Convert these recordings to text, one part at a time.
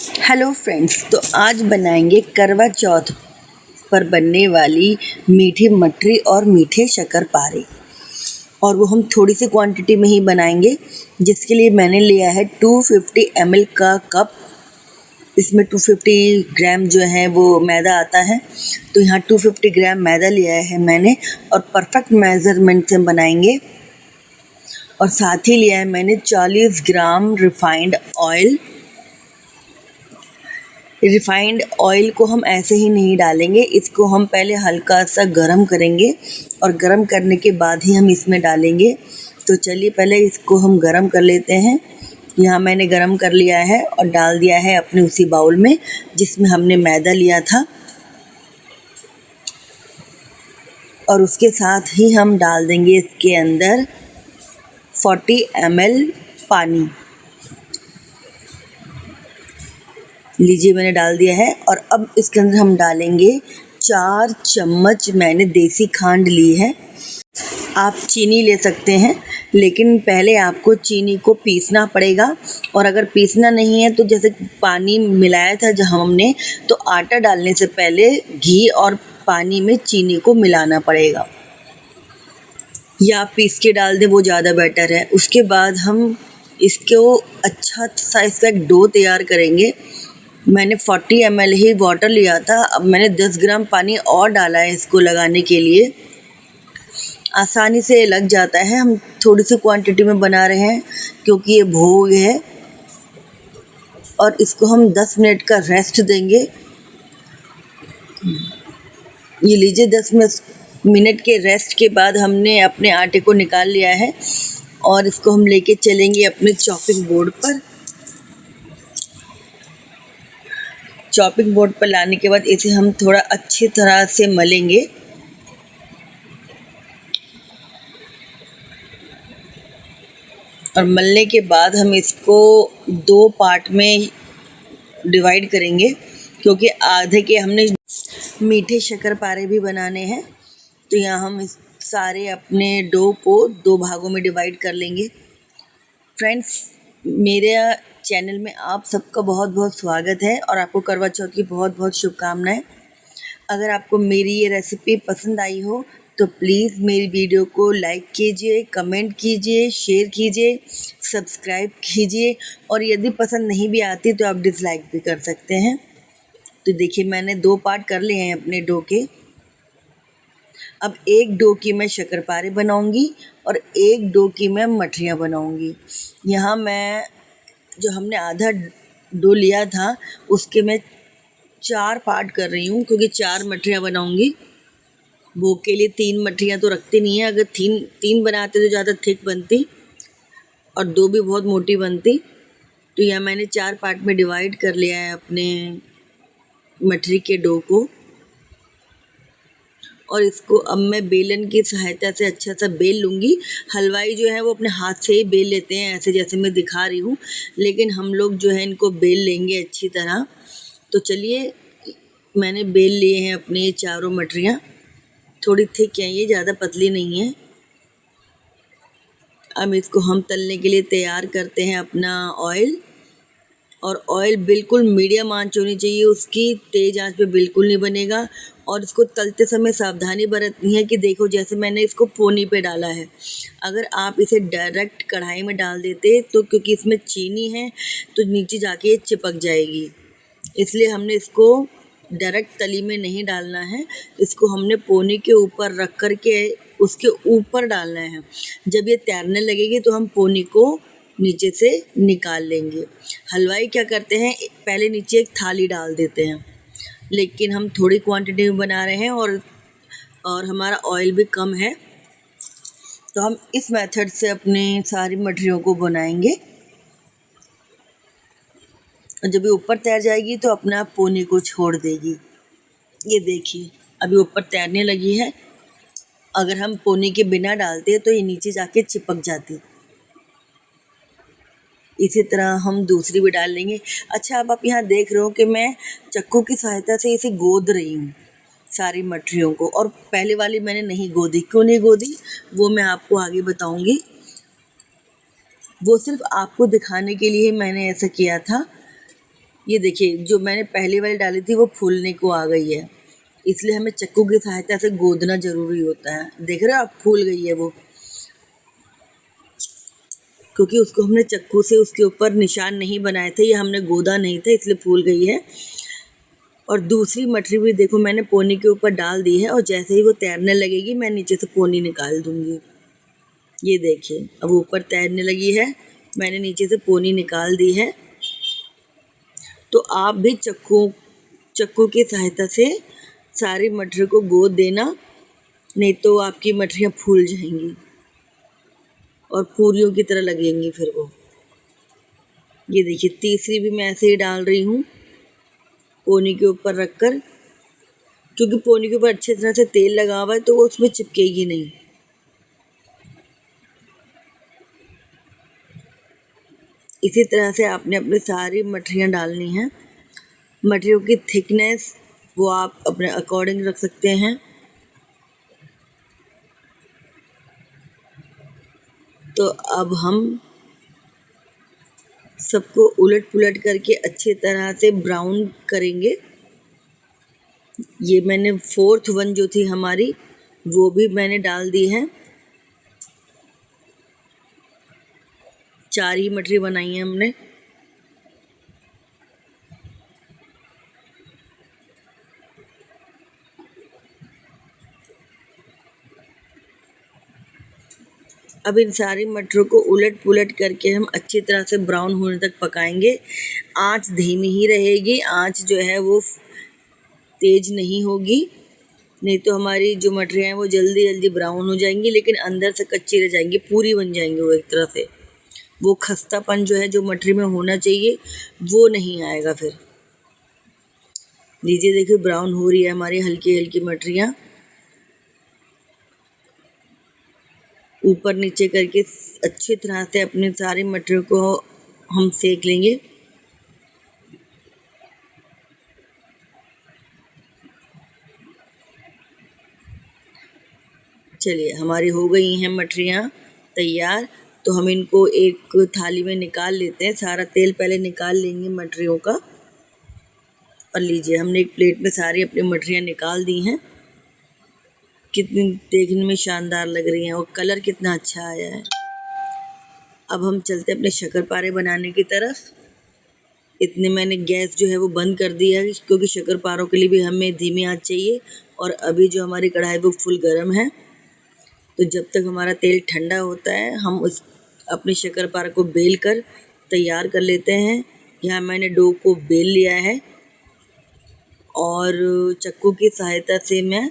Hello friends, तो आज बनाएंगे करवा चौथ पर बनने वाली मीठी मठरी और मीठे शक्करपारे। और वो हम थोड़ी सी क्वांटिटी में ही बनाएंगे, जिसके लिए मैंने लिया है 250 ml का कप। इसमें 250 ग्राम जो है वो मैदा आता है, तो यहाँ 250 ग्राम मैदा लिया है मैंने और परफेक्ट मेज़रमेंट से बनाएंगे। और साथ ही लिया है मैंने 40 ग्राम रिफाइंड ऑयल। रिफाइंड ऑयल को हम ऐसे ही नहीं डालेंगे, इसको हम पहले हल्का सा गरम करेंगे और गरम करने के बाद ही हम इसमें डालेंगे। तो चलिए पहले इसको हम गरम कर लेते हैं। यहाँ मैंने गरम कर लिया है और डाल दिया है अपने उसी बाउल में जिसमें हमने मैदा लिया था। और उसके साथ ही हम डाल देंगे इसके अंदर 40 ml पानी। लीजिए, मैंने डाल दिया है। और अब इसके अंदर हम डालेंगे 4 चम्मच मैंने देसी खांड ली है। आप चीनी ले सकते हैं, लेकिन पहले आपको चीनी को पीसना पड़ेगा। और अगर पीसना नहीं है तो जैसे पानी मिलाया था जहाँ हमने, तो आटा डालने से पहले घी और पानी में चीनी को मिलाना पड़ेगा, या आप पीस के डाल दें, वो ज़्यादा बेटर है। उसके बाद हम इसको अच्छा सा इसका एक डो तैयार करेंगे। मैंने 40 ml ही वाटर लिया था, अब मैंने 10 ग्राम पानी और डाला है इसको लगाने के लिए। आसानी से लग जाता है, हम थोड़ी सी क्वांटिटी में बना रहे हैं क्योंकि ये भोग है। और इसको हम 10 मिनट का रेस्ट देंगे। ये लीजिए, 10 मिनट के रेस्ट के बाद हमने अपने आटे को निकाल लिया है और इसको हम लेके चलेंगे अपने चॉपिंग बोर्ड पर। चॉपिंग बोर्ड पर लाने के बाद इसे हम थोड़ा अच्छी तरह से मलेंगे। और मलने के बाद हम इसको 2 पार्ट में डिवाइड करेंगे, क्योंकि आधे के हमने मीठे शक्करपारे भी बनाने हैं। तो यहाँ हम इस सारे अपने डो को 2 भागों में डिवाइड कर लेंगे। फ्रेंड्स, मेरे चैनल में आप सबका बहुत बहुत स्वागत है और आपको करवा चौथ की बहुत बहुत शुभकामनाएं। अगर आपको मेरी ये रेसिपी पसंद आई हो तो प्लीज़ मेरी वीडियो को लाइक कीजिए, कमेंट कीजिए, शेयर कीजिए, सब्सक्राइब कीजिए। और यदि पसंद नहीं भी आती तो आप डिसलाइक भी कर सकते हैं। तो देखिए, मैंने 2 पार्ट कर लिए हैं अपने डो के। अब एक डो की मैं शक्करपारे बनाऊंगी और एक डो की मैं मठरियाँ बनाऊंगी। यहाँ मैं जो हमने आधा डो लिया था उसके मैं 4 पार्ट कर रही हूँ, क्योंकि 4 मठरियाँ बनाऊंगी। भोग के लिए 3 मठरियाँ तो रखते नहीं हैं, अगर 3 बनाते तो ज़्यादा थिक बनती और 2 भी बहुत मोटी बनती। तो यह मैंने 4 पार्ट में डिवाइड कर लिया है अपने मठरी के डो को। और इसको अब मैं बेलन की सहायता से अच्छा सा बेल लूँगी। हलवाई जो है वो अपने हाथ से ही बेल लेते हैं, ऐसे जैसे मैं दिखा रही हूँ, लेकिन हम लोग जो है इनको बेल लेंगे अच्छी तरह। तो चलिए, मैंने बेल लिए हैं अपने ये चारों मठरियाँ। थोड़ी थिक हैं ये, ज़्यादा पतली नहीं है। अब इसको हम तलने के लिए तैयार करते हैं अपना ऑयल। और ऑयल बिल्कुल मीडियम आंच होनी चाहिए उसकी, तेज़ आंच पे बिल्कुल नहीं बनेगा। और इसको तलते समय सावधानी बरतनी है कि देखो, जैसे मैंने इसको पोनी पे डाला है, अगर आप इसे डायरेक्ट कढ़ाई में डाल देते तो क्योंकि इसमें चीनी है तो नीचे जाके ये चिपक जाएगी। इसलिए हमने इसको डायरेक्ट तली में नहीं डालना है, इसको हमने पोनी के ऊपर रख कर के उसके ऊपर डालना है। जब ये तैरने लगेगी तो हम पोनी को नीचे से निकाल लेंगे। हलवाई क्या करते हैं, पहले नीचे एक थाली डाल देते हैं, लेकिन हम थोड़ी क्वांटिटी में बना रहे हैं और हमारा ऑयल भी कम है, तो हम इस मेथड से अपने सारी मठरियों को बनाएंगे। और जब ये ऊपर तैर जाएगी तो अपना पोनी को छोड़ देगी। ये देखिए, अभी ऊपर तैरने लगी है। अगर हम पोनी के बिना डालते तो ये नीचे जाके चिपक जाती। इसी तरह हम दूसरी भी डाल लेंगे। अच्छा, अब आप यहाँ देख रहे हो कि मैं चक्कू की सहायता से इसे गोद रही हूँ सारी मठरियों को, और पहले वाली मैंने नहीं गोदी। क्यों नहीं गोदी वो मैं आपको आगे बताऊँगी। वो सिर्फ आपको दिखाने के लिए मैंने ऐसा किया था। ये देखिए जो मैंने पहली वाली डाली थी वो फूलने को आ गई है, इसलिए हमें चक्कू की सहायता से गोदना ज़रूरी होता है। देख रहे हो आप, फूल गई है वो, क्योंकि उसको हमने चक्कू से उसके ऊपर निशान नहीं बनाए थे, ये हमने गोदा नहीं था, इसलिए फूल गई है। और दूसरी मटरी भी देखो मैंने पोनी के ऊपर डाल दी है, और जैसे ही वो तैरने लगेगी मैं नीचे से पोनी निकाल दूंगी। ये देखिए अब ऊपर तैरने लगी है, मैंने नीचे से पोनी निकाल दी है। तो आप भी चक्कू की सहायता से सारी मटरी को गोद देना, नहीं तो आपकी मटरियाँ फूल जाएंगी और पूरियों की तरह लगेंगी फिर वो। ये देखिए तीसरी भी मैं ऐसे ही डाल रही हूँ पोनी के ऊपर रखकर, क्योंकि पोनी के ऊपर अच्छी तरह से तेल लगा हुआ है तो वो उसमें चिपकेगी नहीं। इसी तरह से आपने अपनी सारी मटरियाँ डालनी हैं। मटरियों की थिकनेस वो आप अपने अकॉर्डिंग रख सकते हैं। तो अब हम सबको उलट पुलट करके अच्छी तरह से ब्राउन करेंगे। ये मैंने फोर्थ वन जो थी हमारी वो भी मैंने डाल दी है। 4 ही मटरी बनाई है हमने। अब इन सारी मटरों को उलट पुलट करके हम अच्छी तरह से ब्राउन होने तक पकाएंगे। आंच धीमी ही रहेगी, आंच जो है वो तेज नहीं होगी, नहीं तो हमारी जो मटरियाँ हैं वो जल्दी जल्दी ब्राउन हो जाएंगी, लेकिन अंदर से कच्ची रह जाएंगी, पूरी बन जाएंगी वो एक तरह से। वो खस्तापन जो है जो मटरी में होना चाहिए वो नहीं आएगा फिर। लीजिए देखिए ब्राउन हो रही है हमारी हल्की हल्की मटरियाँ। ऊपर नीचे करके अच्छी तरह से अपने सारी मटरियों को हम सेक लेंगे। चलिए हमारी हो गई हैं मटरियाँ तैयार, तो हम इनको एक थाली में निकाल लेते हैं। सारा तेल पहले निकाल लेंगे मटरियों का। और लीजिए हमने एक प्लेट में सारी अपनी मटरियाँ निकाल दी हैं। कितनी देखने में शानदार लग रही हैं और कलर कितना अच्छा आया है। अब हम चलते हैं अपने शक्करपारे बनाने की तरफ। इतने मैंने गैस जो है वो बंद कर दिया है, क्योंकि शक्करपारों के लिए भी हमें धीमी आंच चाहिए। और अभी जो हमारी कढ़ाई वो फुल गर्म है, तो जब तक हमारा तेल ठंडा होता है हम उस अपने शक्करपारे को बेल कर तैयार कर लेते हैं। यहाँ मैंने डो को बेल लिया है और चक्कू की सहायता से मैं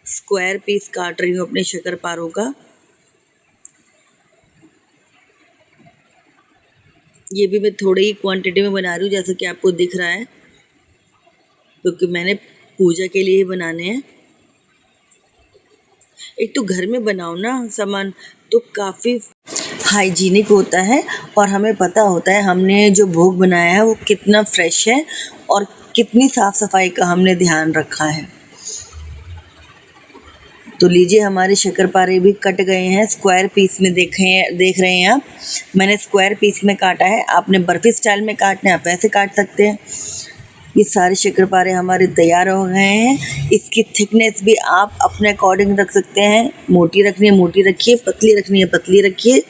स्क्वायर पीस काट रही हूँ अपने शक्करपारों का। ये भी मैं थोड़ी ही क्वांटिटी में बना रही हूँ, जैसे कि आपको दिख रहा है, क्योंकि मैंने पूजा के लिए ही बनाने हैं। एक तो घर में बनाओ ना सामान तो काफ़ी हाइजीनिक होता है, और हमें पता होता है हमने जो भोग बनाया है वो कितना फ्रेश है और कितनी साफ़ सफाई का हमने ध्यान रखा है। तो लीजिए हमारे शक्करपारे भी कट गए हैं स्क्वायर पीस में। देख रहे हैं आप, मैंने स्क्वायर पीस में काटा है। आपने बर्फ़ी स्टाइल में काटना है आप वैसे काट सकते हैं। ये सारे शक्करपारे हमारे तैयार हो गए हैं। इसकी थिकनेस भी आप अपने अकॉर्डिंग रख सकते हैं। मोटी रखनी है मोटी रखिए, पतली रखनी है पतली रखिए।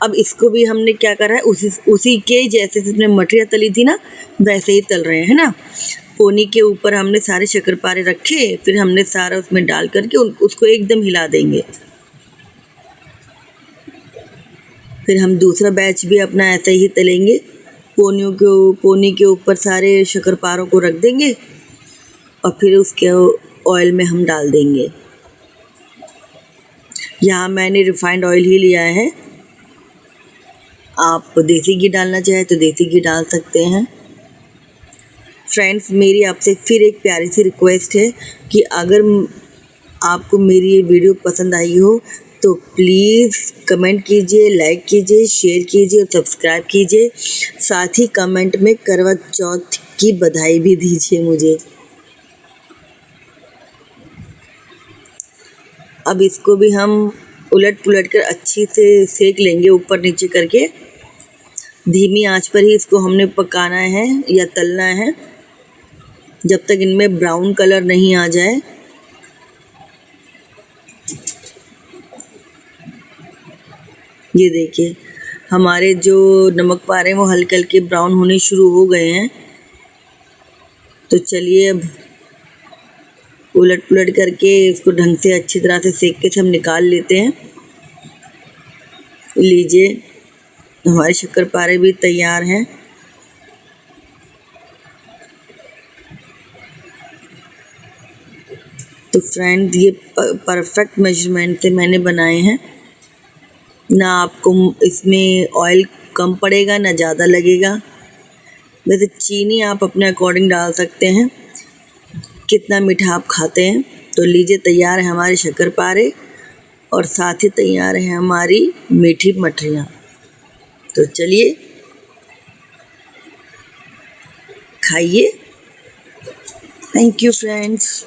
अब इसको भी हमने क्या करा है, उसी के जैसे जिसमें मटरियाँ तली थी ना वैसे ही तल रहे हैं ना। पोनी के ऊपर हमने सारे शक्करपारे रखे, फिर हमने सारा उसमें डाल करके उसको एकदम हिला देंगे। फिर हम दूसरा बैच भी अपना ऐसे ही तलेंगे। पोनी के ऊपर सारे शक्करपारों को रख देंगे और फिर उसके ऑयल में हम डाल देंगे। यहाँ मैंने रिफाइंड ऑयल ही लिया है, आप देसी घी डालना चाहे तो देसी घी डाल सकते हैं। फ्रेंड्स मेरी आपसे फिर एक प्यारी सी रिक्वेस्ट है कि अगर आपको मेरी ये वीडियो पसंद आई हो तो प्लीज़ कमेंट कीजिए, लाइक कीजिए, शेयर कीजिए और सब्सक्राइब कीजिए। साथ ही कमेंट में करवा चौथ की बधाई भी दीजिए मुझे। अब इसको भी हम उलट पुलट कर अच्छी से सेक लेंगे ऊपर नीचे करके। धीमी आंच पर ही इसको हमने पकाना है या तलना है जब तक इनमें ब्राउन कलर नहीं आ जाए। ये देखिए हमारे जो नमक पारे हैं वो हल्के हल्के ब्राउन होने शुरू हो गए हैं। तो चलिए अब उलट पुलट करके इसको ढंग से अच्छी तरह से सेक के हम निकाल लेते हैं। लीजिए हमारे शक्करपारे भी तैयार हैं। तो फ्रेंड ये परफेक्ट मेजरमेंट से मैंने बनाए हैं, ना आपको इसमें ऑयल कम पड़ेगा ना ज़्यादा लगेगा। वैसे चीनी आप अपने अकॉर्डिंग डाल सकते हैं, कितना मीठा आप खाते हैं। तो लीजिए तैयार है हमारे शक्करपारे और साथ ही तैयार है हमारी मीठी मठरियाँ। तो चलिए खाइए। Thank you friends.